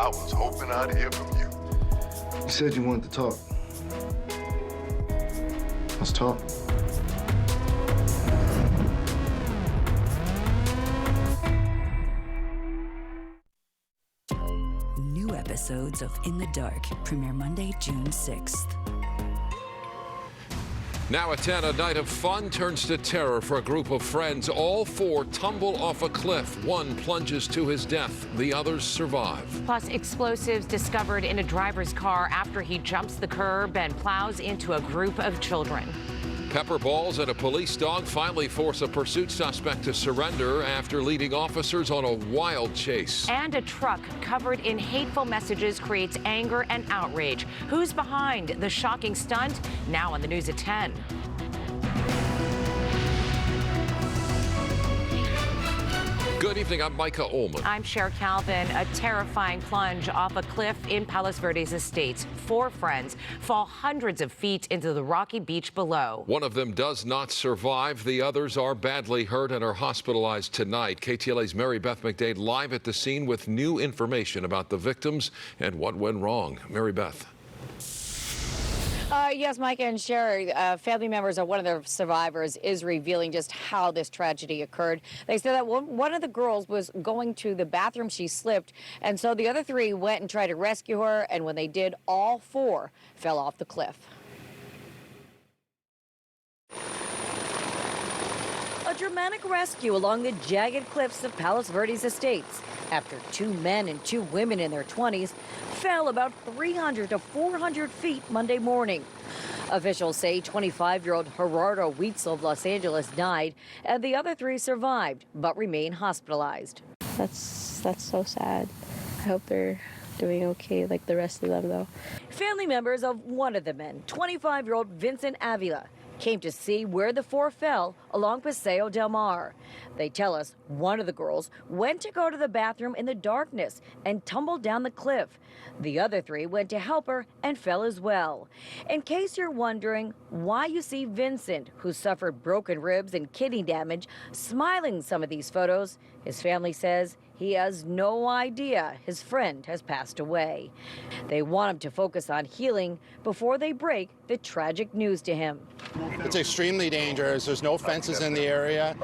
I was hoping I'd hear from you. You said you wanted to talk. Let's talk. New episodes of In the Dark premiere Monday, June 6th. Now at 10, a night of fun turns to terror for a group of friends. All four tumble off a cliff. One plunges to his death. The others survive. Plus, explosives discovered in a driver's car after he jumps the curb and plows into a group of children. Pepper balls and a police dog finally force a pursuit suspect to surrender after leading officers on a wild chase. And a truck covered in hateful messages creates anger and outrage. Who's behind the shocking stunt? Now on the news at 10. Good evening, I'm Micah Ullman. I'm Cher Calvin. A terrifying plunge off a cliff in Palos Verdes Estates. Four friends fall hundreds of feet into the rocky beach below. One of them does not survive. The others are badly hurt and are hospitalized tonight. KTLA's Mary Beth McDade live at the scene with new information about the victims and what went wrong. Mary Beth. Yes, Mike and Sherry, family members of one of the survivors is revealing just how this tragedy occurred. They said that one of the girls was going to the bathroom, she slipped, and so the other three went and tried to rescue her, and when they did, all four fell off the cliff. A dramatic rescue along the jagged cliffs of Palos Verdes Estates after two men and two women in their 20s fell about 300 to 400 feet Monday morning. Officials say 25-year-old Gerardo Weitzel of Los Angeles died, and the other three survived but remain hospitalized. That's so sad. I hope they're doing okay, like the rest of them, though. Family members of one of the men, 25-year-old Vincent Avila, came to see where the four fell along Paseo del Mar. They tell us one of the girls went to go to the bathroom in the darkness and tumbled down the cliff. The other three went to help her and fell as well. In case you're wondering why you see Vincent, who suffered broken ribs and kidney damage, smiling in some of these photos, his family says he has no idea his friend has passed away. They want him to focus on healing before they break the tragic news to him. It's extremely dangerous. There's no fences in the area.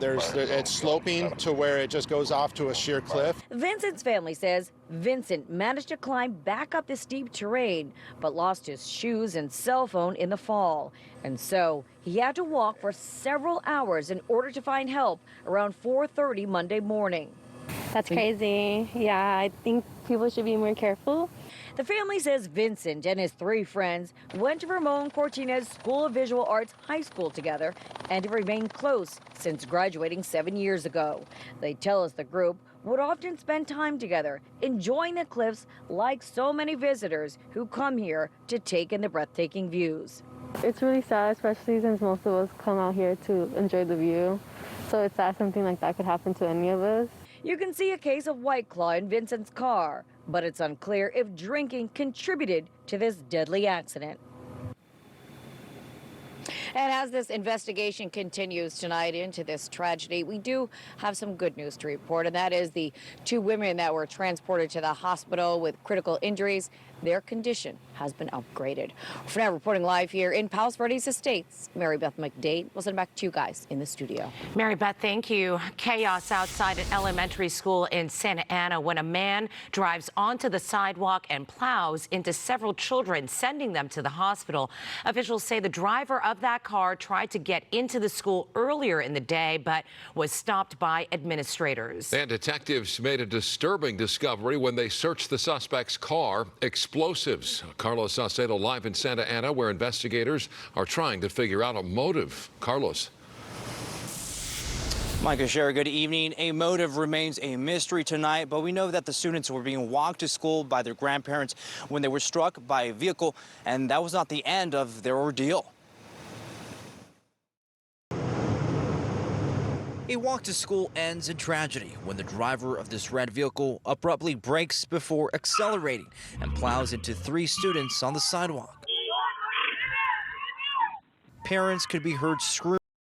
It's sloping to where it just goes off to a sheer cliff. Vincent's family says Vincent managed to climb back up the steep terrain, but lost his shoes and cell phone in the fall. And so he had to walk for several hours in order to find help around 4:30 Monday morning. That's crazy. Yeah, I think people should be more careful. The family says Vincent and his three friends went to Ramon Cortinez School of Visual Arts High School together and have remained close since graduating 7 years ago. They tell us the group would often spend time together, enjoying the cliffs like so many visitors who come here to take in the breathtaking views. It's really sad, especially since most of us come out here to enjoy the view. So it's sad something like that could happen to any of us. You can see a case of White Claw in Vincent's car, but it's unclear if drinking contributed to this deadly accident. And as this investigation continues tonight into this tragedy, we do have some good news to report, and that is the two women that were transported to the hospital with critical injuries. Their condition has been upgraded. For now, reporting live here in Palos Verdes Estates, Mary Beth McDade. We'll send it back to you guys in the studio. Mary Beth, thank you. Chaos outside an elementary school in Santa Ana when a man drives onto the sidewalk and plows into several children, sending them to the hospital. Officials say the driver of that car tried to get into the school earlier in the day, but was stopped by administrators. And detectives made a disturbing discovery when they searched the suspect's car. Explosives. Carlos Saucedo live in Santa Ana, where investigators are trying to figure out a motive. Carlos. Micah, Sherry, good evening. A motive remains a mystery tonight, but we know that the students were being walked to school by their grandparents when they were struck by a vehicle, and that was not the end of their ordeal. A walk to school ends in tragedy when the driver of this red vehicle abruptly brakes before accelerating and plows into three students on the sidewalk. Parents could be heard screaming